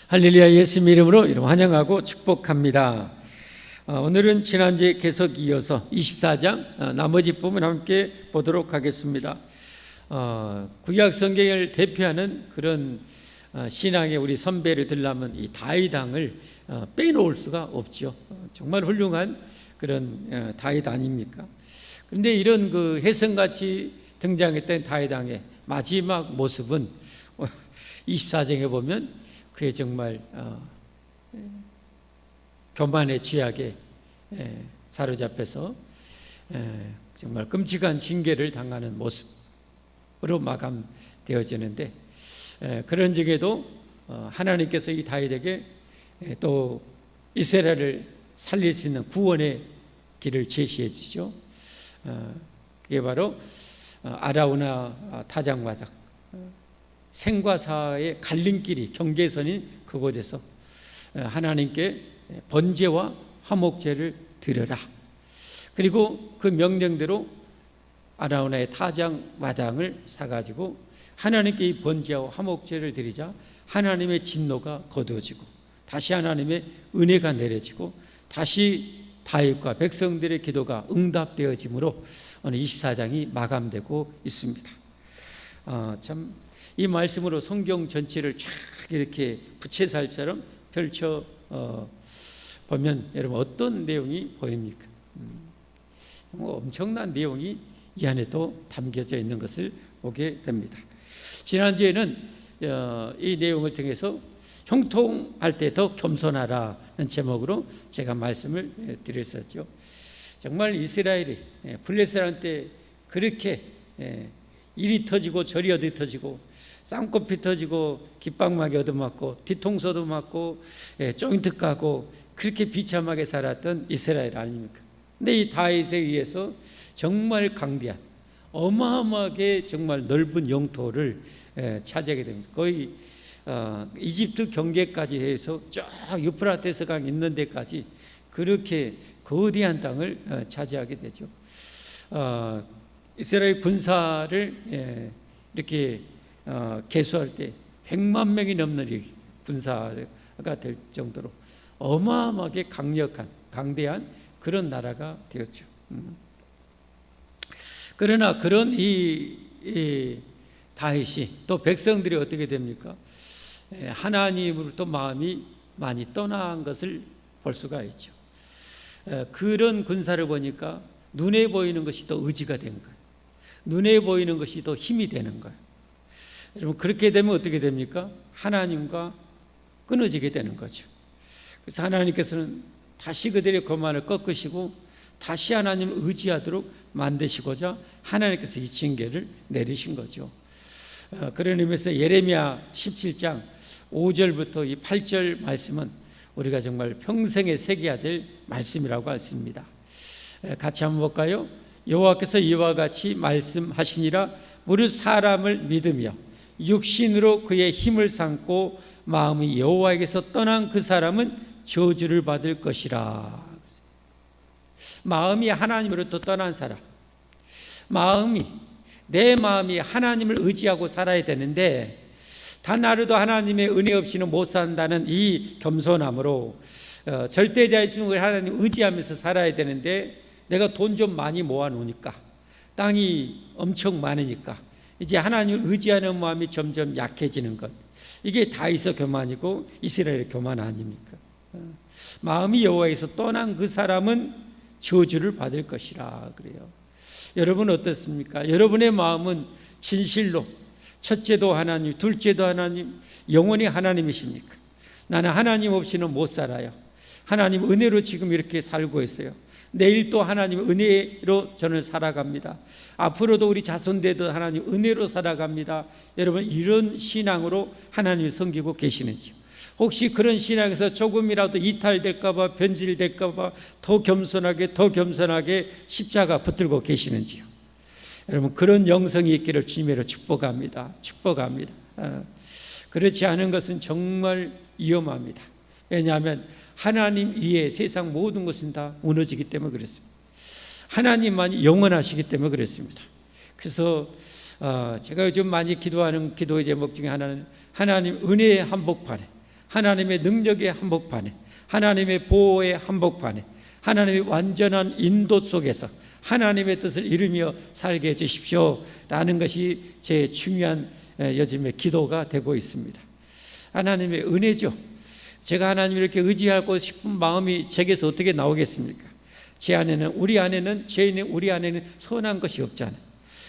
할렐루야. 예수님 이름으로 여러분 환영하고 축복합니다. 오늘은 지난주에 계속 이어서 24장 나머지 부분 함께 보도록 하겠습니다. 구약 성경을 대표하는 그런 신앙의 우리 선배를 들려면 이 다윗 왕을 빼놓을 수가 없죠. 정말 훌륭한 그런 다윗 아닙니까? 그런데 이런 그 혜성같이 등장했던 다윗 왕의 마지막 모습은 24장에 보면 그의 정말 교만의 죄악에 사로잡혀서 정말 끔찍한 징계를 당하는 모습으로 마감되어지는데, 그런 중에도 하나님께서 이 다윗에게 또 이스라엘을 살릴 수 있는 구원의 길을 제시해 주죠. 그게 바로 아라우나 타작마당, 생과 사의 갈림길이 경계선인 그곳에서 하나님께 번제와 화목제를 드려라. 그리고 그 명령대로 아라우나의 타작마당을 사가지고 하나님께 이 번제와 화목제를 드리자 하나님의 진노가 거두어지고 다시 하나님의 은혜가 내려지고 다시 다윗과 백성들의 기도가 응답되어짐으로 오늘 24장이 마감되고 있습니다. 참 이 말씀으로 성경 전체를 쫙 이렇게 부채살처럼 펼쳐 보면 여러분 어떤 내용이 보입니까? 엄청난 내용이 이 안에 또 담겨져 있는 것을 보게 됩니다. 지난주에는 이 내용을 통해서 형통할 때 더 겸손하라는 제목으로 제가 말씀을 드렸었죠. 정말 이스라엘이 블레셋한테 그렇게 이리 터지고 저리 어디 터지고 쌍꺼풀 터지고 깃방막이 얻어맞고 뒤통수도 맞고 조인트 까고 그렇게 비참하게 살았던 이스라엘 아닙니까? 근데 이 다윗에 의해서 정말 강대한 어마어마하게 정말 넓은 영토를 차지하게 됩니다. 거의 이집트 경계까지 해서 쫙 유프라테스 강 있는 데까지 그렇게 거대한 땅을 차지하게 되죠. 이스라엘 군사를 이렇게 계수할 때 100만 명이 넘는 군사가 될 정도로 어마어마하게 강력한 강대한 그런 나라가 되었죠. 그러나 그런 이 다윗이 또 백성들이 어떻게 됩니까? 하나님으로부터 마음이 많이 떠난 것을 볼 수가 있죠. 그런 군사를 보니까 눈에 보이는 것이 더 의지가 된 거예요. 눈에 보이는 것이 더 힘이 되는 거예요. 여러분 그렇게 되면 어떻게 됩니까? 하나님과 끊어지게 되는 거죠. 그래서 하나님께서는 다시 그들의 거만을 꺾으시고 다시 하나님을 의지하도록 만드시고자 하나님께서 이 징계를 내리신 거죠. 그런 의미에서 예레미야 17장 5절부터 이 8절 말씀은 우리가 정말 평생에 새겨야 될 말씀이라고 했습니다. 같이 한번 볼까요? 여호와께서 이와 같이 말씀하시니라. 무릇 사람을 믿으며 육신으로 그의 힘을 삼고 마음이 여호와에게서 떠난 그 사람은 저주를 받을 것이라. 마음이 하나님으로부터 떠난 사람, 내 마음이 하나님을 의지하고 살아야 되는데 단 하루도 하나님의 은혜 없이는 못 산다는 이 겸손함으로 절대자이심을 하나님 의지하면서 살아야 되는데 내가 돈 좀 많이 모아놓으니까 땅이 엄청 많으니까 이제 하나님을 의지하는 마음이 점점 약해지는 것, 이게 다윗의 교만이고 이스라엘의 교만 아닙니까? 마음이 여호와에서 떠난 그 사람은 저주를 받을 것이라 그래요. 여러분 어떻습니까? 여러분의 마음은 진실로 첫째도 하나님, 둘째도 하나님, 영원히 하나님이십니까? 나는 하나님 없이는 못 살아요. 하나님 은혜로 지금 이렇게 살고 있어요. 내일 또 하나님 은혜로 저는 살아갑니다. 앞으로도 우리 자손대도 하나님 은혜로 살아갑니다. 여러분 이런 신앙으로 하나님을 섬기고 계시는지요? 혹시 그런 신앙에서 조금이라도 이탈될까 봐, 변질될까 봐 더 겸손하게 십자가 붙들고 계시는지요? 여러분 그런 영성이 있기를 주님으로 축복합니다. 그렇지 않은 것은 정말 위험합니다. 왜냐하면 하나님 위에 세상 모든 것은 다 무너지기 때문에 그렇습니다. 하나님만이 영원하시기 때문에 그렇습니다. 그래서 제가 요즘 많이 기도하는 기도의 제목 중에 하나는 하나님 은혜의 한복판에 하나님의 능력의 한복판에, 하나님의 보호의 한복판에, 하나님의 완전한 인도 속에서 하나님의 뜻을 이루며 살게 해주십시오라는 것이 제 중요한 요즘의 기도가 되고 있습니다. 하나님의 은혜죠. 제가 하나님을 이렇게 의지하고 싶은 마음이 제게서 어떻게 나오겠습니까? 제 안에는, 우리 안에는, 죄인의 우리 안에는 선한 것이 없잖아요.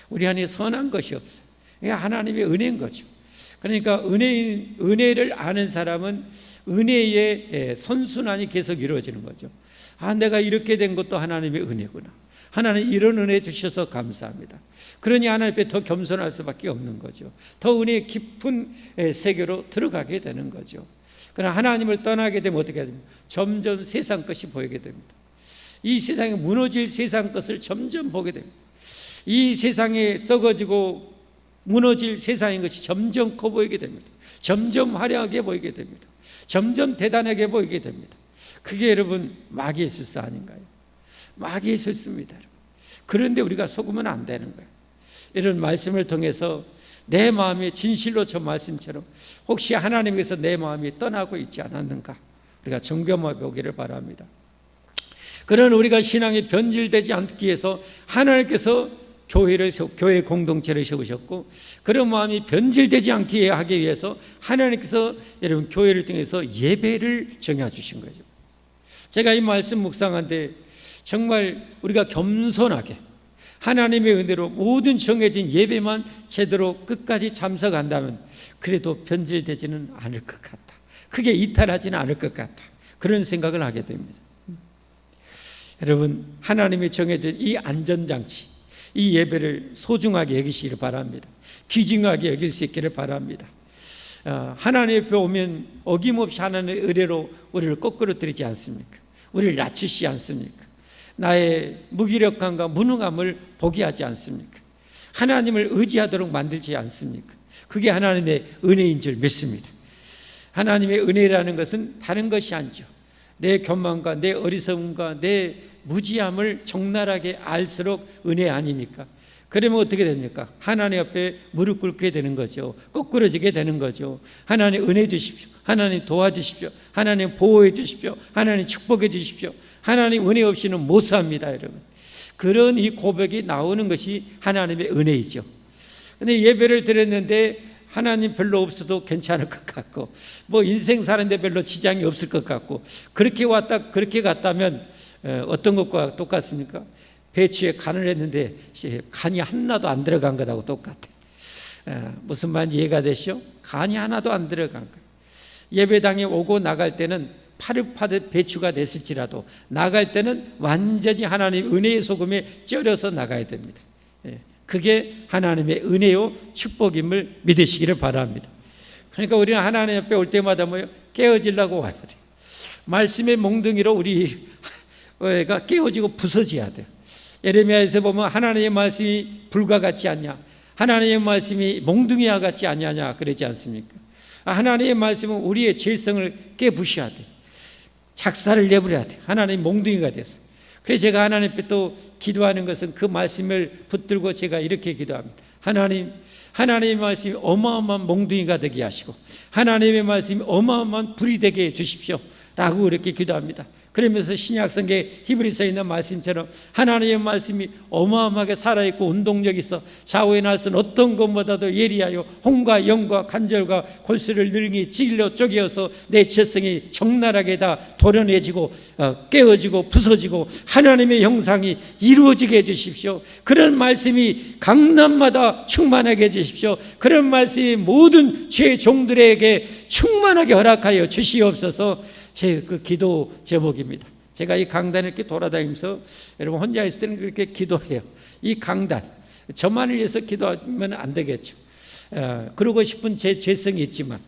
우리 안에 선한 것이 없어요. 그러니까 하나님의 은혜인 거죠. 그러니까 은혜를 아는 사람은 은혜의 선순환이 계속 이루어지는 거죠. 아, 내가 이렇게 된 것도 하나님의 은혜구나. 하나님 이런 은혜 주셔서 감사합니다. 그러니 하나님 앞에 더 겸손할 수밖에 없는 거죠. 더 은혜의 깊은 세계로 들어가게 되는 거죠. 그러나 하나님을 떠나게 되면 어떻게 됩니까? 점점 세상 것이 보이게 됩니다. 이 세상에 무너질 세상 것을 점점 보게 됩니다. 이 세상에 썩어지고 무너질 세상인 것이 점점 커 보이게 됩니다. 점점 화려하게 보이게 됩니다. 점점 대단하게 보이게 됩니다. 그게 여러분 마귀의 술사 아닌가요? 마귀의 술수입니다. 그런데 우리가 속으면 안 되는 거예요. 이런 말씀을 통해서 내 마음이 진실로 저 말씀처럼 혹시 하나님께서 내 마음이 떠나고 있지 않았는가 우리가 점검해 보기를 바랍니다. 그런 우리가 신앙이 변질되지 않기 위해서 하나님께서 교회 공동체를 세우셨고, 그런 마음이 변질되지 않게 하기 위해서 하나님께서 여러분 교회를 통해서 예배를 정해 주신 거죠. 제가 이 말씀 묵상한데 정말 우리가 겸손하게 하나님의 은혜로 모든 정해진 예배만 제대로 끝까지 참석한다면 그래도 변질되지는 않을 것 같다. 크게 이탈하지는 않을 것 같다. 그런 생각을 하게 됩니다. 여러분, 하나님이 정해진 이 안전장치, 이 예배를 소중하게 여기시기를 바랍니다. 귀중하게 여길 수 있기를 바랍니다. 하나님 앞에 오면 어김없이 하나님의 의뢰로 우리를 거꾸로뜨리지 않습니까? 우리를 낮추시지 않습니까? 나의 무기력함과 무능함을 보게 하지 않습니까? 하나님을 의지하도록 만들지 않습니까? 그게 하나님의 은혜인 줄 믿습니다. 하나님의 은혜라는 것은 다른 것이 아니죠. 내 교만과 내 어리석음과 내 무지함을 적나라하게 알수록 은혜 아닙니까? 그러면 어떻게 됩니까? 하나님 앞에 무릎 꿇게 되는 거죠. 거꾸러지게 되는 거죠. 하나님 은혜 주십시오. 하나님 도와주십시오. 하나님 보호해 주십시오. 하나님 축복해 주십시오. 하나님 은혜 없이는 못 삽니다, 여러분. 그런 이 고백이 나오는 것이 하나님의 은혜이죠. 근데 예배를 드렸는데 하나님 별로 없어도 괜찮을 것 같고, 뭐 인생 사는데 별로 지장이 없을 것 같고, 그렇게 왔다 그렇게 갔다면 어떤 것과 똑같습니까? 배추에 간을 했는데 간이 하나도 안 들어간 것하고 똑같아. 무슨 말인지 이해가 되시죠? 간이 하나도 안 들어간 거예요. 예배당에 오고 나갈 때는 파릇파릇 배추가 됐을지라도 나갈 때는 완전히 하나님 은혜의 소금에 쩔여서 나가야 됩니다. 그게 하나님의 은혜요 축복임을 믿으시기를 바랍니다. 그러니까 우리는 하나님 앞에 올 때마다 뭐요? 깨어지려고 와야 돼요. 말씀의 몽둥이로 우리가 깨어지고 부서져야 돼요. 예레미야에서 보면 하나님의 말씀이 불과 같지 않냐, 하나님의 말씀이 몽둥이와 같지 않냐냐 그러지 않습니까? 하나님의 말씀은 우리의 죄성을 깨부셔야 돼요. 작사를 내버려야 돼요. 하나님 몽둥이가 됐어요. 그래서 제가 하나님 앞에 또 기도하는 것은 그 말씀을 붙들고 제가 이렇게 기도합니다. 하나님, 하나님의 말씀이 어마어마한 몽둥이가 되게 하시고 하나님의 말씀이 어마어마한 불이 되게 해주십시오 라고 그렇게 기도합니다. 그러면서 신약성경에 히브리서에 있는 말씀처럼 하나님의 말씀이 어마어마하게 살아있고 운동력 있어 좌우의 날선 어떤 것보다도 예리하여 혼과 영과 간절과 골수를 능히 찔러 쪼개어서 내 죄성이 적나라하게 다 도려내지고 깨어지고 부서지고 하나님의 형상이 이루어지게 해주십시오. 그런 말씀이 강남마다 충만하게 해주십시오. 그런 말씀이 모든 죄 종들에게 충만하게 허락하여 주시옵소서. 제 그 기도 제목입니다. 제가 이 강단을 이렇게 돌아다니면서 여러분 혼자 있을 때는 그렇게 기도해요. 이 강단, 저만을 위해서 기도하면 안 되겠죠. 그러고 싶은 제 죄성이 있지만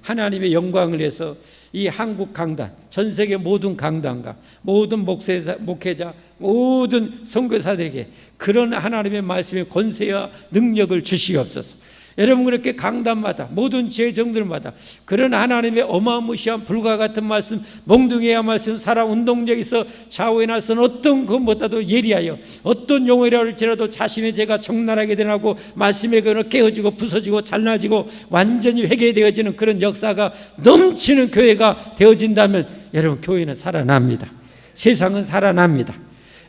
하나님의 영광을 위해서 이 한국 강단, 전 세계 모든 강단과 모든 목회자, 모든 선교사들에게 그런 하나님의 말씀의 권세와 능력을 주시옵소서. 여러분 그렇게 강단마다 모든 제정들마다 그런 하나님의 어마무시한 불과 같은 말씀, 몽둥이의 말씀, 살아 운동력에서 좌우에 나서는 어떤 것보다도 예리하여 어떤 용어라 할지라도 자신의 죄가 적나라하게 드러나고 말씀의 근을 깨어지고 부서지고 잘라지고 완전히 회개되어지는 그런 역사가 넘치는 교회가 되어진다면 여러분 교회는 살아납니다. 세상은 살아납니다.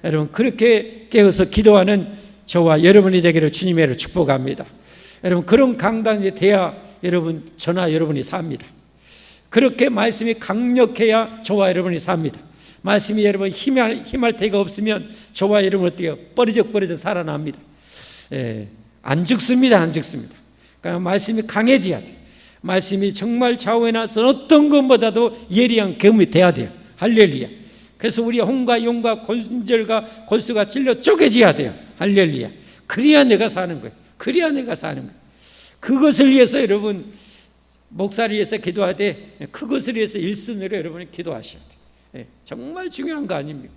여러분 그렇게 깨어서 기도하는 저와 여러분이 되기를 주님의 이름으로 축복합니다. 여러분 그런 강단이 돼야 여러분 저나 여러분이 삽니다. 그렇게 말씀이 강력해야 저와 여러분이 삽니다. 말씀이 여러분 힘할 데가 없으면 저와 여러분 어때요? 버리적 살아납니다. 안 죽습니다. 안 죽습니다. 그러니까 말씀이 강해져야 돼요. 말씀이 정말 좌우에 나서 어떤 것보다도 예리한 검이 돼야 돼요. 할렐루야. 그래서 우리 혼과 용과 골절과 골수가 찔려 쪼개져야 돼요. 할렐루야. 그래야 내가 사는 거예요. 그래야 내가 사는 거예요. 그것을 위해서 여러분 목사를 위해서 기도하되 그것을 위해서 일순으로 여러분이 기도하셔야 돼요. 정말 중요한 거 아닙니까?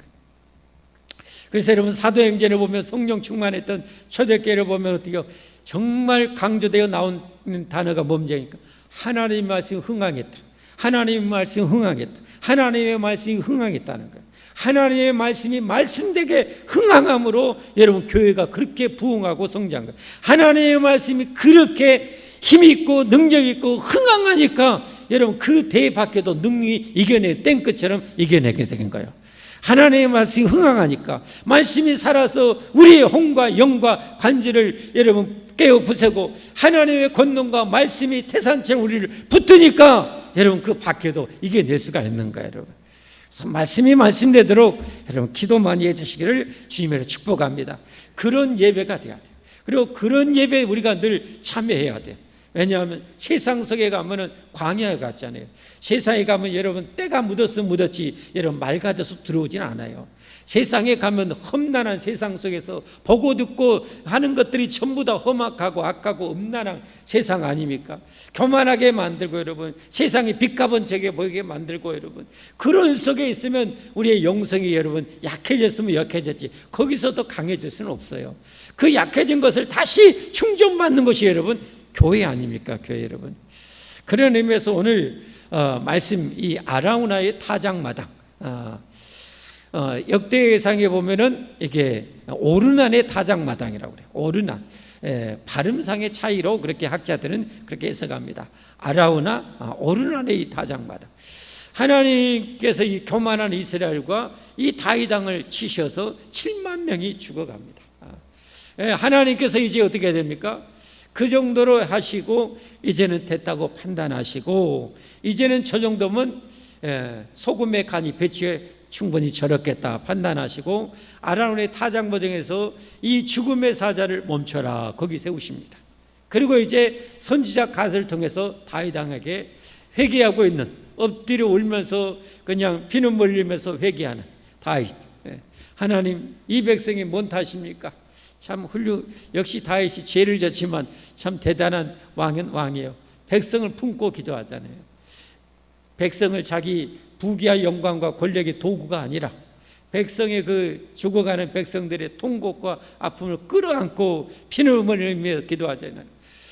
그래서 여러분 사도행전에 보면 성령 충만했던 초대교회를 보면 어떻게 정말 강조되어 나오는 단어가 뭡니까? 하나님의 말씀 흥황했다. 하나님의 말씀 흥황했다. 하나님의 말씀이 흥황했다는 거예요. 하나님의 말씀이 말씀되게 흥황함으로 여러분 교회가 그렇게 부흥하고 성장한 거예요. 하나님의 말씀이 그렇게 힘있고 능력있고 흥황하니까 여러분 그 대 밖에도 능히 이겨내 땡끝처럼 이겨내게 된 거예요. 하나님의 말씀이 흥황하니까 말씀이 살아서 우리의 혼과 영과 관절을 여러분 깨어 부수고 하나님의 권능과 말씀이 태산처럼 우리를 붙으니까 여러분 그 밖에도 이겨낼 수가 있는 거예요. 여러분 그래서 말씀이 말씀되도록 여러분 기도 많이 해주시기를 주님으로 축복합니다. 그런 예배가 돼야 돼요. 그리고 그런 예배에 우리가 늘 참여해야 돼요. 왜냐하면 세상 속에 가면은 광야에 갔잖아요. 세상에 가면 여러분 때가 묻었으면 묻었지 여러분 맑아져서 들어오진 않아요. 세상에 가면 험난한 세상 속에서 보고 듣고 하는 것들이 전부 다 험악하고 악하고 음란한 세상 아닙니까? 교만하게 만들고 여러분 세상이 빛가본 적에 보이게 만들고 여러분 그런 속에 있으면 우리의 영성이 여러분 약해졌으면 약해졌지 거기서도 강해질 수는 없어요. 그 약해진 것을 다시 충전받는 것이 여러분 교회 아닙니까? 교회 여러분. 그런 의미에서 오늘 말씀 이 아라우나의 타작마당 역대상에 보면은 이게 오르난의 타작마당이라고 그래요. 오르난 발음상의 차이로 그렇게 학자들은 그렇게 해석합니다. 아라우나 오르난의 이 타작마당. 하나님께서 이 교만한 이스라엘과 이 다윗 왕을 치셔서 7만 명이 죽어갑니다. 하나님께서 이제 어떻게 됩니까? 그 정도로 하시고 이제는 됐다고 판단하시고 이제는 저 정도면 소금의 간이 배추에 충분히 절었겠다 판단하시고 아라운의 타작마당에서 이 죽음의 사자를 멈춰라 거기 세우십니다. 그리고 이제 선지자 갓을 통해서 다윗 왕에게 회개하고 있는 엎드려 울면서 그냥 피눈물 흘리면서 회개하는 다윗. 하나님 이 백성이 뭔 탓입니까? 참 역시 다윗이 죄를 졌지만 참 대단한 왕은 왕이에요. 백성을 품고 기도하잖아요. 백성을 자기 부귀와 영광과 권력의 도구가 아니라 백성의 그 죽어가는 백성들의 통곡과 아픔을 끌어안고 피눈물을 흘리며 기도하잖아요.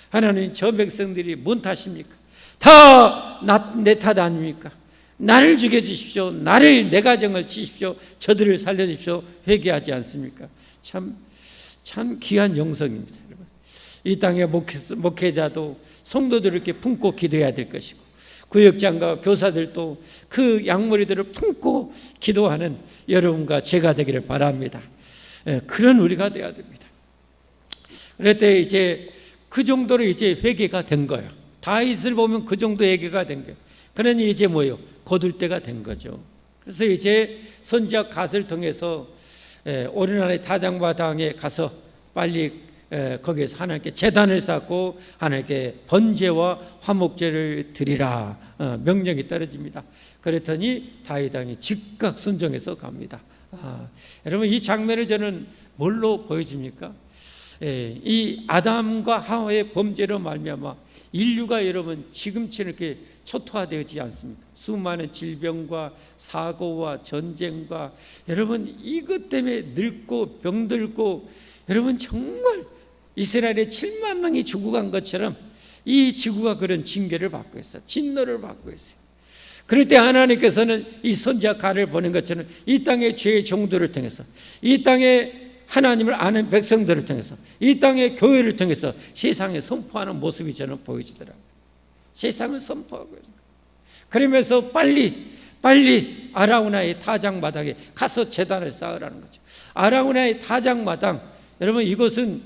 하나님 저 백성들이 뭔 탓입니까? 다 내 탓 아닙니까? 나를 죽여주십시오. 나를 내 가정을 치십시오. 저들을 살려주십시오. 회개하지 않습니까? 참 귀한 영성입니다. 여러분. 이 땅의 목회자도 성도들을 이렇게 품고 기도해야 될 것이고 구역장과 교사들도 그 양머리들을 품고 기도하는 여러분과 제가 되기를 바랍니다. 그런 우리가 되어야 됩니다. 그럴 때 이제 그 정도로 이제 회개가 된 거예요. 다윗을 보면 그 정도 회개가 된 거예요. 그러니 이제 뭐예요? 거둘 때가 된 거죠. 그래서 이제 선지자 갓을 통해서 오르난의 타작마당에 가서 빨리 거기에서 하나님께 제단을 쌓고 하나님께 번제와 화목제를 드리라 명령이 떨어집니다. 그랬더니 다윗 왕이 즉각 순종해서 갑니다. 여러분 이 장면을 저는 뭘로 보여집니까? 이 아담과 하와의 범죄로 말미암아 인류가 여러분 지금처럼 이렇게 초토화되지 않습니까? 수많은 질병과 사고와 전쟁과 여러분 이것 때문에 늙고 병들고 여러분 정말 이스라엘의 7만 명이 죽어간 것처럼 이 지구가 그런 징계를 받고 있어요. 진노를 받고 있어요. 그럴 때 하나님께서는 이 선지자 가를 보낸 것처럼 이 땅의 죄의 종들을 통해서, 이 땅의 하나님을 아는 백성들을 통해서, 이 땅의 교회를 통해서 세상에 선포하는 모습이 저는 보여지더라고요. 세상을 선포하고 있어요. 그러면서 빨리 아라우나의 타작마당에 가서 제단을 쌓으라는 거죠. 아라우나의 타작마당, 여러분 이것은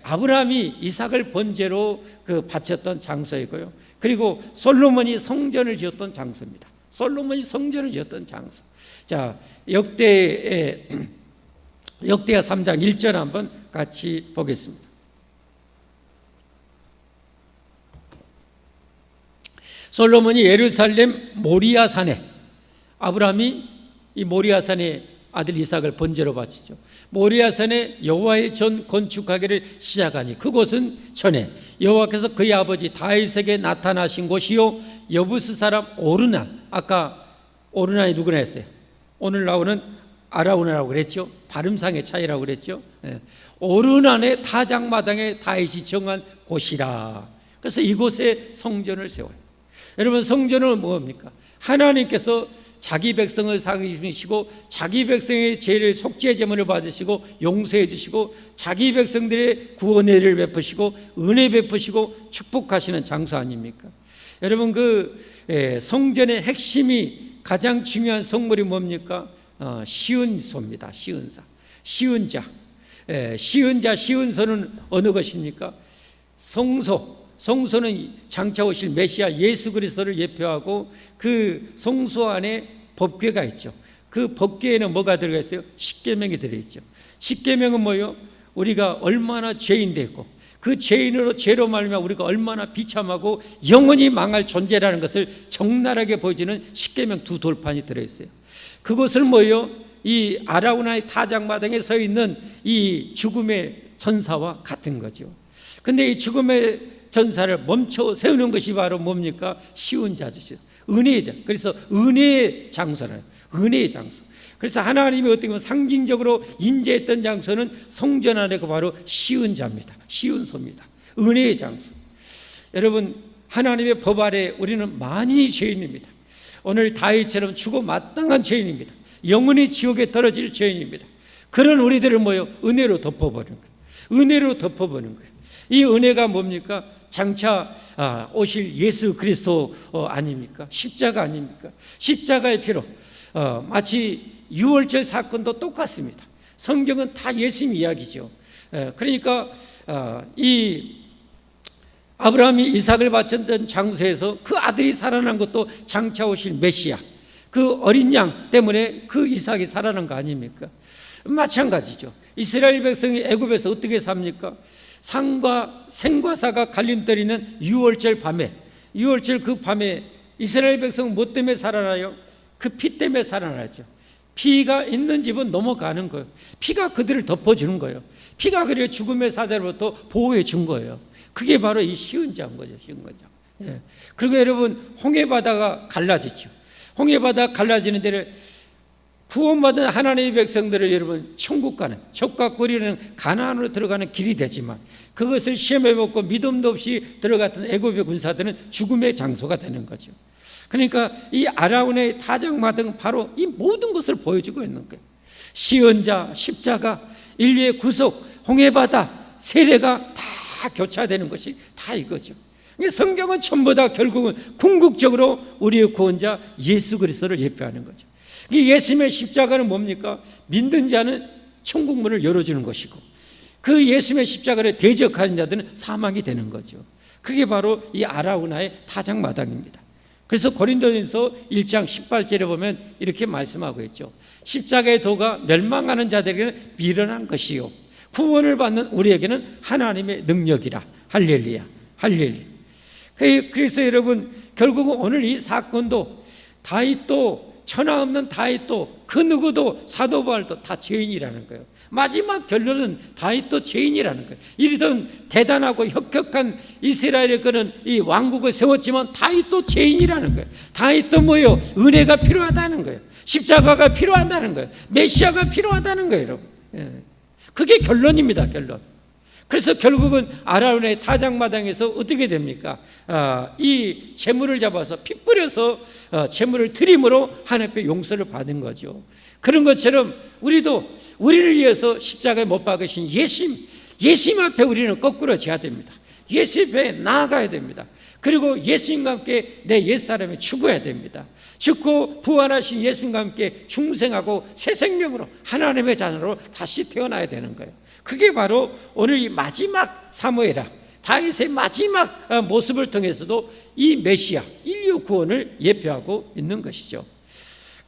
아브라함이 이삭을 번제로 바쳤던 장소이고요. 그리고 솔로몬이 성전을 지었던 장소입니다. 솔로몬이 성전을 지었던 장소. 자, 역대하 3장 1절 한번 같이 보겠습니다. 솔로몬이 예루살렘 모리아산에, 아브라함이 이 모리아산에 아들 이삭을 번제로 바치죠. 모리아산에 여호와의 전 건축하기를 시작하니 그곳은 전에 여호와께서 그의 아버지 다윗에게 나타나신 곳이요 여부스 사람 오르난, 아까 오르난이 누구나 했어요. 오늘 나오는 아라우나라고 그랬죠. 발음상의 차이라고 그랬죠. 오르난의 타작마당에 다윗이 정한 곳이라. 그래서 이곳에 성전을 세워요. 여러분, 성전은 뭡니까? 하나님께서 자기 백성을 사귀시고 자기 백성의 죄를 속죄 제물을 받으시고 용서해 주시고 자기 백성들의 구원의를 베푸시고 은혜 베푸시고 축복하시는 장소 아닙니까? 여러분, 성전의 핵심이 가장 중요한 성물이 뭡니까? 시은소입니다. 시은사, 시은자. 시은소는 어느 것입니까? 성소는 장차 오실 메시아 예수 그리스도를 예표하고 그 성소 안에 법궤가 있죠. 그 법궤에는 뭐가 들어가 있어요? 십계명이 들어있죠. 십계명은 뭐예요? 우리가 얼마나 죄인 됐고 그 죄로 말미암아 우리가 얼마나 비참하고 영원히 망할 존재라는 것을 적나라하게 보여주는 십계명 두 돌판이 들어있어요. 그것을 뭐예요? 이 아라우나의 타작마당에 서 있는 이 죽음의 전사와 같은 거죠. 근데 이 죽음의 전사를 멈춰 세우는 것이 바로 뭡니까? 시은자죠. 은혜의 장. 그래서 은혜의 장소라는, 은혜의 장소. 그래서 하나님이 어떻게 보면 상징적으로 임재했던 장소는 성전 안에가 바로 시은자입니다. 시은소입니다. 은혜의 장소. 여러분, 하나님의 법 아래 우리는 많이 죄인입니다. 오늘 다윗처럼 죽어 마땅한 죄인입니다. 영원히 지옥에 떨어질 죄인입니다. 그런 우리들을 뭐예요? 은혜로 덮어버리는 거예요. 은혜로 덮어버리는 거예요. 이 은혜가 뭡니까? 장차 오실 예수 그리스도 아닙니까? 십자가 아닙니까? 십자가의 피로, 마치 유월절 사건도 똑같습니다. 성경은 다 예수님 이야기죠. 그러니까 이 아브라함이 이삭을 바쳤던 장소에서 그 아들이 살아난 것도 장차 오실 메시아, 그 어린 양 때문에 그 이삭이 살아난 거 아닙니까? 마찬가지죠. 이스라엘 백성이 애굽에서 어떻게 삽니까? 생과 사가 갈림거리는 유월절 밤에, 유월절 그 밤에 이스라엘 백성은 뭐 때문에 살아나요? 그 피 때문에 살아나죠. 피가 있는 집은 넘어가는 거예요. 피가 그들을 덮어주는 거예요. 피가 그리고 죽음의 사자로부터 보호해 준 거예요. 그게 바로 이 시은자인 거죠. 시은자. 예. 그리고 여러분, 홍해바다가 갈라지죠. 홍해바다 갈라지는 데를 구원받은 하나님의 백성들을 여러분 천국 가는, 젖과 꿀이는 가나안으로 들어가는 길이 되지만 그것을 시험해먹고 믿음도 없이 들어갔던 애굽의 군사들은 죽음의 장소가 되는 거죠. 그러니까 이 아라운의 타작마당 바로 이 모든 것을 보여주고 있는 거예요. 시은자, 십자가, 인류의 구속, 홍해바다, 세례가 다 교차되는 것이 다 이거죠. 성경은 전부 다 결국은 궁극적으로 우리의 구원자 예수 그리스도를 예표하는 거죠. 이 예수님의 십자가는 뭡니까? 믿는 자는 천국 문을 열어주는 것이고 그 예수님의 십자가를 대적하는 자들은 사망이 되는 거죠. 그게 바로 이 아라우나의 타작마당입니다. 그래서 고린도전서 1장 18절에 보면 이렇게 말씀하고 있죠. 십자가의 도가 멸망하는 자들에게는 미련한 것이요 구원을 받는 우리에게는 하나님의 능력이라. 할렐루야, 할렐루야. 그래서 여러분, 결국은 오늘 이 사건도 다윗도, 천하 없는 다윗도, 그 누구도, 사도 바울도 다 죄인이라는 거예요. 마지막 결론은 다윗도 죄인이라는 거예요. 이리던 대단하고 혁혁한 이스라엘의 그는 이 왕국을 세웠지만 다윗도 죄인이라는 거예요. 다윗도 뭐예요? 은혜가 필요하다는 거예요. 십자가가 필요하다는 거예요. 메시아가 필요하다는 거예요, 여러분. 그게 결론입니다, 결론. 그래서 결국은 아라운의 타작마당에서 어떻게 됩니까? 이 재물을 잡아서 피 뿌려서 재물을 드림으로 하나님 앞에 용서를 받은 거죠. 그런 것처럼 우리도 우리를 위해서 십자가에 못 박으신 예수님 앞에 우리는 거꾸로 져야 됩니다. 예수 앞에 나아가야 됩니다. 그리고 예수님과 함께 내 옛사람이 죽어야 됩니다. 죽고 부활하신 예수님과 함께 중생하고 새 생명으로 하나님의 자녀로 다시 태어나야 되는 거예요. 그게 바로 오늘 이 마지막 사무엘하, 다윗의 마지막 모습을 통해서도 이 메시아, 인류 구원을 예표하고 있는 것이죠.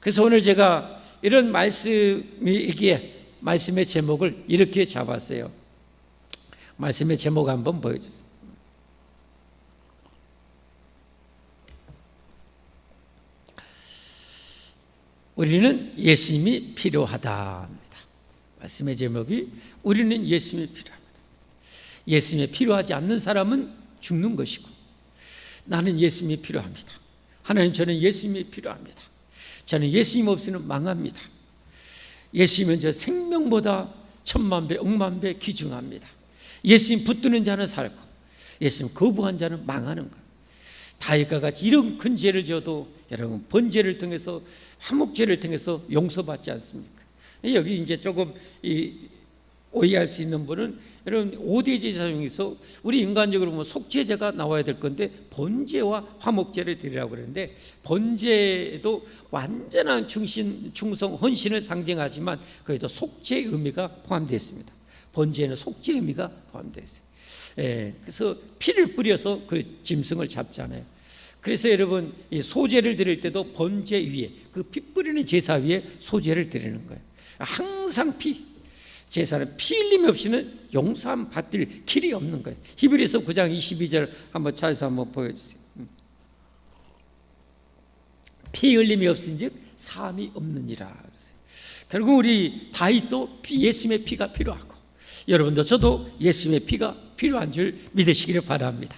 그래서 오늘 제가 이런 말씀이기에 말씀의 제목을 이렇게 잡았어요. 말씀의 제목 한번 보여주세요. 우리는 예수님이 필요하다. 말씀의 제목이 우리는 예수님이 필요합니다. 예수님이 필요하지 않는 사람은 죽는 것이고, 나는 예수님이 필요합니다. 하나님, 저는 예수님이 필요합니다. 저는 예수님 없이는 망합니다. 예수님은 저 생명보다 천만 배, 억만 배 귀중합니다. 예수님 붙드는 자는 살고 예수님 거부한 자는 망하는 것. 다윗과 같이 이런 큰 죄를 져도 여러분 번제를 통해서, 화목제를 통해서 용서받지 않습니까? 여기 이제 조금 오해할 수 있는 분은, 여러분 5대 제사 중에서 우리 인간적으로 보면 속죄제가 나와야 될 건데 번제와 화목제를 드리라고 그러는데, 번제도 완전한 충성, 헌신을 상징하지만 거기도 속죄의 의미가 포함되어 있습니다. 번제에는 속죄의 의미가 포함되어 있어요. 그래서 피를 뿌려서 그 짐승을 잡잖아요. 그래서 여러분 이 소제를 드릴 때도 번제 위에, 그 피 뿌리는 제사 위에 소제를 드리는 거예요. 항상 제사는 피 흘림 없이는 용서함 받을 길이 없는 거예요. 히브리서 9장 22절 한번 찾아서 한번 보여주세요. 피 흘림이 없은즉 사함이 없느니라. 결국 우리 다윗도 예수님의 피가 필요하고, 여러분도 저도 예수님의 피가 필요한 줄 믿으시기를 바랍니다.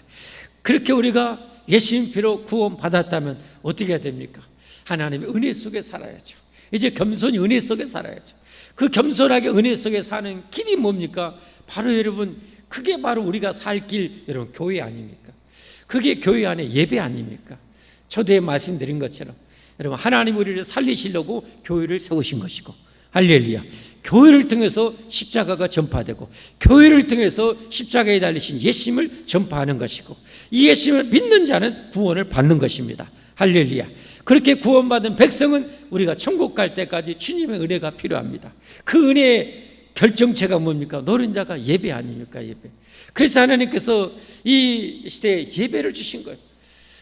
그렇게 우리가 예수님 피로 구원받았다면 어떻게 해야 됩니까? 하나님의 은혜 속에 살아야죠. 이제 겸손히 은혜 속에 살아야죠. 그 겸손하게 은혜 속에 사는 길이 뭡니까? 바로 여러분, 그게 바로 우리가 살 길, 여러분 교회 아닙니까? 그게 교회 안에 예배 아닙니까? 초대에 말씀드린 것처럼 여러분, 하나님 우리를 살리시려고 교회를 세우신 것이고, 할렐루야, 교회를 통해서 십자가가 전파되고, 교회를 통해서 십자가에 달리신 예수님을 전파하는 것이고, 이 예수님을 믿는 자는 구원을 받는 것입니다. 할렐루야. 그렇게 구원받은 백성은 우리가 천국 갈 때까지 주님의 은혜가 필요합니다. 그 은혜의 결정체가 뭡니까? 노른자가 예배 아닙니까? 예배. 그래서 하나님께서 이 시대에 예배를 주신 거예요.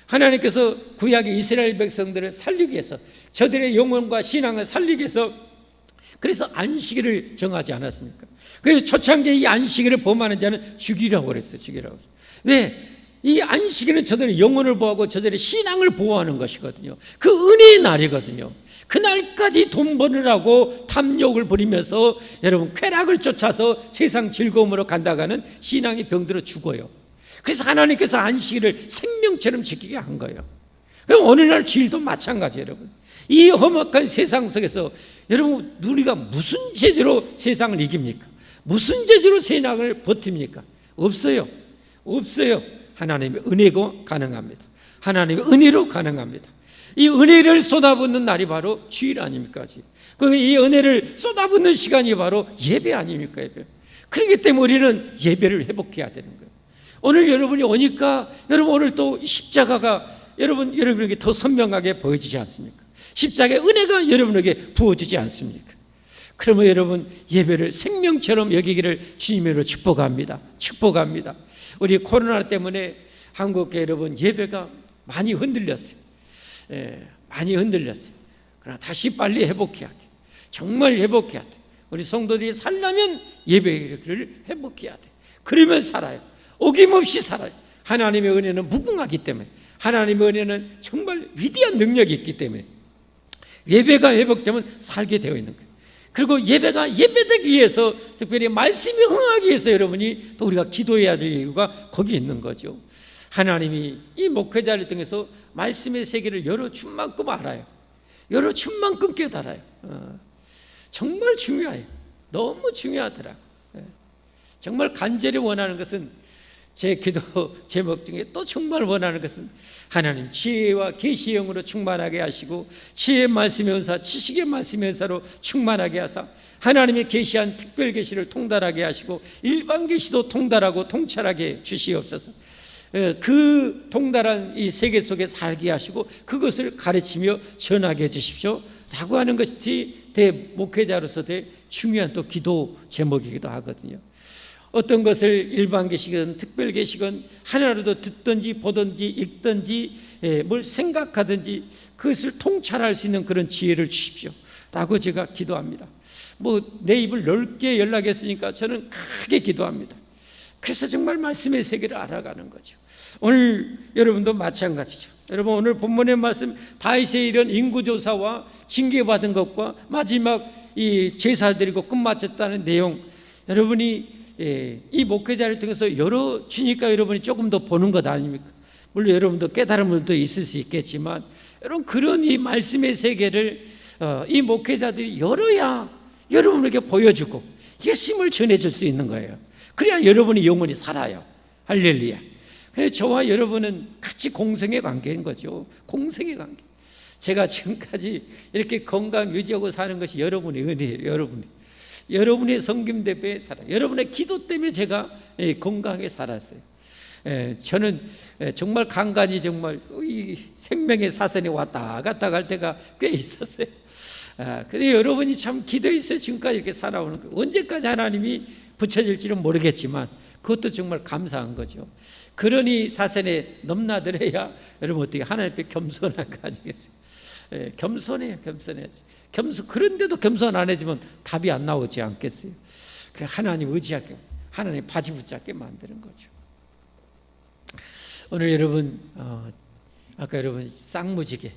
하나님께서 구약의 이스라엘 백성들을 살리기 위해서, 저들의 영혼과 신앙을 살리기 위해서, 그래서 안식일을 정하지 않았습니까? 그래서 초창기에 이 안식일을 범하는 자는 죽이라고 그랬어요. 죽이라고. 왜? 이 안식일은 저들의 영혼을 보호하고 저들의 신앙을 보호하는 것이거든요. 그 은혜의 날이거든요. 그날까지 돈 버느라고 탐욕을 부리면서 여러분 쾌락을 쫓아서 세상 즐거움으로 간다가는 신앙이 병들어 죽어요. 그래서 하나님께서 안식일을 생명처럼 지키게 한 거예요. 그럼 오늘날 주일도 마찬가지예요. 여러분, 이 험악한 세상 속에서 여러분 우리가 무슨 재주로 세상을 이깁니까? 무슨 재주로 세상을 버팁니까? 없어요. 없어요. 하나님의 은혜가 가능합니다. 하나님의 은혜로 가능합니다. 이 은혜를 쏟아붓는 날이 바로 주일 아닙니까? 이 은혜를 쏟아붓는 시간이 바로 예배 아닙니까? 예배. 그렇기 때문에 우리는 예배를 회복해야 되는 거예요. 오늘 여러분이 오니까 여러분 오늘 또 십자가가 여러분에게 더 선명하게 보여지지 않습니까? 십자가의 은혜가 여러분에게 부어지지 않습니까? 그러면 여러분 예배를 생명처럼 여기기를 주님으로 축복합니다. 축복합니다. 우리 코로나 때문에 한국교회 여러분 예배가 많이 흔들렸어요. 많이 흔들렸어요. 그러나 다시 빨리 회복해야 돼. 정말 회복해야 돼. 우리 성도들이 살려면 예배를 회복해야 돼. 그러면 살아요. 어김없이 살아요. 하나님의 은혜는 무궁하기 때문에, 하나님의 은혜는 정말 위대한 능력이 있기 때문에 예배가 회복되면 살게 되어 있는 거예요. 그리고 예배가 예배되기 위해서, 특별히 말씀이 흥하기 위해서 여러분이 또 우리가 기도해야 될 이유가 거기 있는 거죠. 하나님이 이 목회자를 통해서 말씀의 세계를 열어준 만큼 알아요. 열어준 만큼 깨달아요. 정말 중요해요. 너무 중요하더라고요. 정말 간절히 원하는 것은, 제 기도 제목 중에 또 정말 원하는 것은 하나님 지혜와 계시의 영으로 충만하게 하시고 지혜의 말씀의 은사, 지식의 말씀의 은사로 충만하게 하사 하나님의 계시한 특별 계시를 통달하게 하시고 일반 계시도 통달하고 통찰하게 주시옵소서. 그 통달한 이 세계 속에 살게 하시고 그것을 가르치며 전하게 해주십시오 라고 하는 것이 대목회자로서 대해 중요한 또 기도 제목이기도 하거든요. 어떤 것을 일반 계시건 특별 계시건 하나라도 듣든지 보든지 읽든지 뭘 생각하든지 그것을 통찰할 수 있는 그런 지혜를 주십시오 라고 제가 기도합니다. 내 입을 넓게 연락했으니까 저는 크게 기도합니다. 그래서 정말 말씀의 세계를 알아가는 거죠. 오늘 여러분도 마찬가지죠. 여러분, 오늘 본문의 말씀 다윗의 이런 인구조사와 징계받은 것과 마지막 이 제사 드리고 끝마쳤다는 내용, 여러분이 이 목회자를 통해서 주니까 여러분이 조금 더 보는 것 아닙니까? 물론 여러분도 깨달은 분도 있을 수 있겠지만, 여러분 그런 이 말씀의 세계를 이 목회자들이 열어야 여러분에게 보여주고 예수님을 전해줄 수 있는 거예요. 그래야 여러분이 영원히 살아요. 할렐루야. 그래서 저와 여러분은 같이 공생의 관계인 거죠. 공생의 관계. 제가 지금까지 이렇게 건강 유지하고 사는 것이 여러분의 은혜예요. 여러분의 섬김 때문에 여러분의 기도 때문에 제가 건강하게 살았어요. 저는 정말 간간히 정말 이 생명의 사선에 왔다 갔다 갈 때가 꽤 있었어요. 근데 여러분이 참 기도했어요. 지금까지 이렇게 살아오는 거예요. 언제까지 하나님이 붙여질지는 모르겠지만 그것도 정말 감사한 거죠. 그러니 사선에 넘나들어야 여러분 어떻게 하나님 앞에 겸손한 거 아니겠어요? 겸손해요. 그런데도 겸손 안 해주면 답이 안 나오지 않겠어요? 그래, 하나님 의지하게, 하나님 바지 붙잡게 만드는 거죠. 오늘 여러분 아까 여러분 쌍무지개,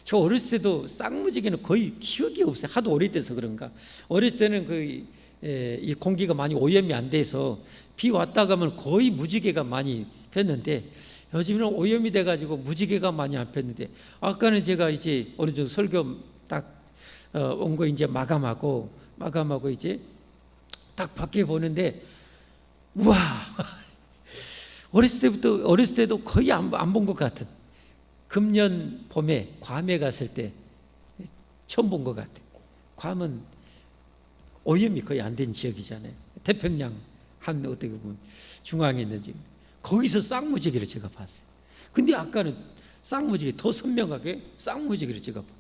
저 어렸을 때도 쌍무지개는 거의 기억이 없어요. 하도 오래돼서 그런가. 어렸을 때는 이 공기가 많이 오염이 안 돼서 비 왔다 가면 거의 무지개가 많이 폈는데, 요즘은 오염이 돼가지고 무지개가 많이 안 폈는데, 아까는 제가 이제 어느 정도 설교 딱 온 거 이제 마감하고 이제 딱 밖에 보는데, 우와, 어렸을 때도 거의 안 본 것 같은, 금년 봄에 괌에 갔을 때 처음 본 것 같아. 괌은 오염이 거의 안 된 지역이잖아요. 태평양 한 어떻게 보면 중앙에 있는 지역. 거기서 쌍무지개를 제가 봤어요. 근데 아까는 쌍무지개 더 선명하게 쌍무지개를 제가 봤어요.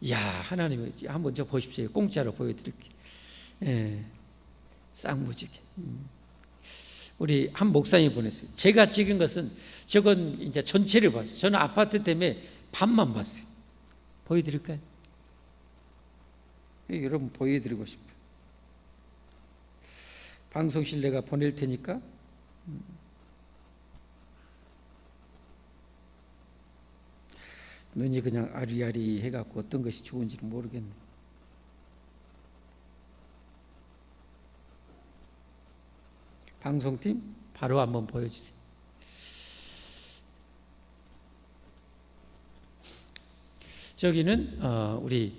이야, 하나님 한번 저 보십시오. 공짜로 보여드릴게요. 쌍무지개. 우리 한 목사님이 보냈어요. 제가 찍은 것은 저건 이제 전체를 봤어요. 저는 아파트 때문에 반만 봤어요. 보여드릴까요? 여러분 보여드리고 싶어요. 방송실 내가 보낼 테니까. 눈이 그냥 아리아리 해갖고 어떤 것이 좋은지는 모르겠네. 방송팀 바로 한번 보여주세요. 저기는 우리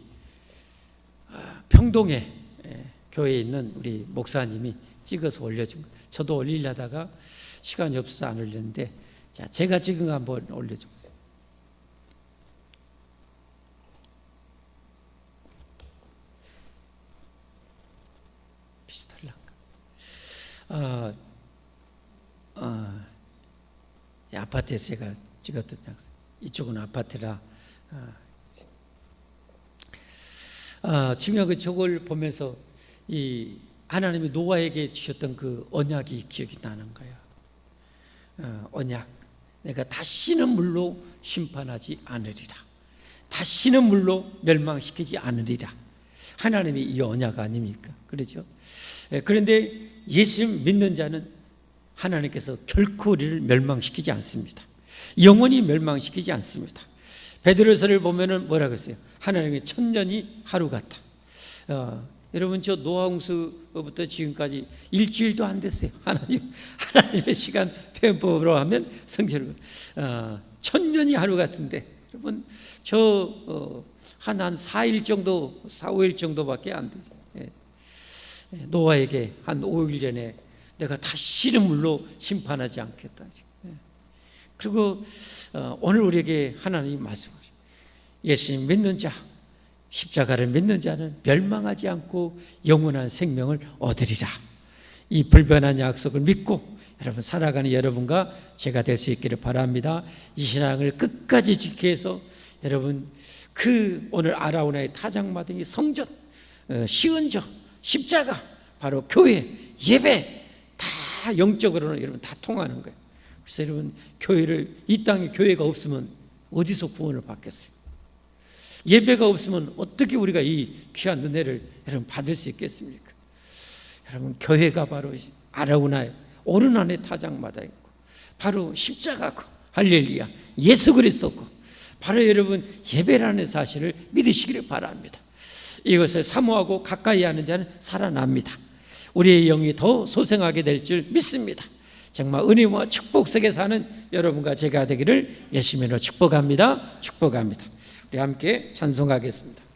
평동에 교회에 있는 우리 목사님이 찍어서 올려준 거. 저도 올리려다가 시간이 없어서 안 올렸는데, 자, 제가 찍은 거 한번 올려줘. 아파트에서 제가 찍었던 장소. 이쪽은 아파트라. 중요한 그 저걸 보면서 이 하나님이 노아에게 주셨던 그 언약이 기억이 나는 거예요. 언약. 내가 다시는 물로 심판하지 않으리라. 다시는 물로 멸망시키지 않으리라. 하나님이 이 언약 아닙니까? 그렇죠? 그런데 예수님 믿는 자는 하나님께서 결코 우리를 멸망시키지 않습니다. 영원히 멸망시키지 않습니다. 베드로서를 보면은 뭐라고 했어요? 하나님의 천년이 하루 같다. 여러분, 저 노아홍수부터 지금까지 일주일도 안 됐어요. 하나님의 시간 표현법으로 하면 성경으로 천년이 하루 같은데, 여러분 한 4일 정도, 4, 5일 정도밖에 안 되죠. 노아에게 한 5일 전에 내가 다시는 물로 심판하지 않겠다. 그리고 오늘 우리에게 하나님이 말씀하십니다. 예수님 믿는 자, 십자가를 믿는 자는 멸망하지 않고 영원한 생명을 얻으리라. 이 불변한 약속을 믿고 여러분 살아가는 여러분과 제가 될 수 있기를 바랍니다. 이 신앙을 끝까지 지키기 위해서 여러분 그 오늘 아라우나의 타작마당이 성전, 시은저, 십자가, 바로 교회, 예배 다 영적으로는 여러분 다 통하는 거예요. 그래서 여러분 교회를, 이 땅에 교회가 없으면 어디서 구원을 받겠어요? 예배가 없으면 어떻게 우리가 이 귀한 은혜를 여러분 받을 수 있겠습니까? 여러분 교회가 바로 아라우나의 오르난의 타작마당이고 바로 십자가고 할렐루야 예수 그리스도고 바로 여러분 예배라는 사실을 믿으시기를 바랍니다. 이것을 사모하고 가까이 하는 자는 살아납니다. 우리의 영이 더 소생하게 될 줄 믿습니다. 정말 은혜와 축복 속에 사는 여러분과 제가 되기를 예수님으로 축복합니다. 축복합니다. 우리 함께 찬송하겠습니다.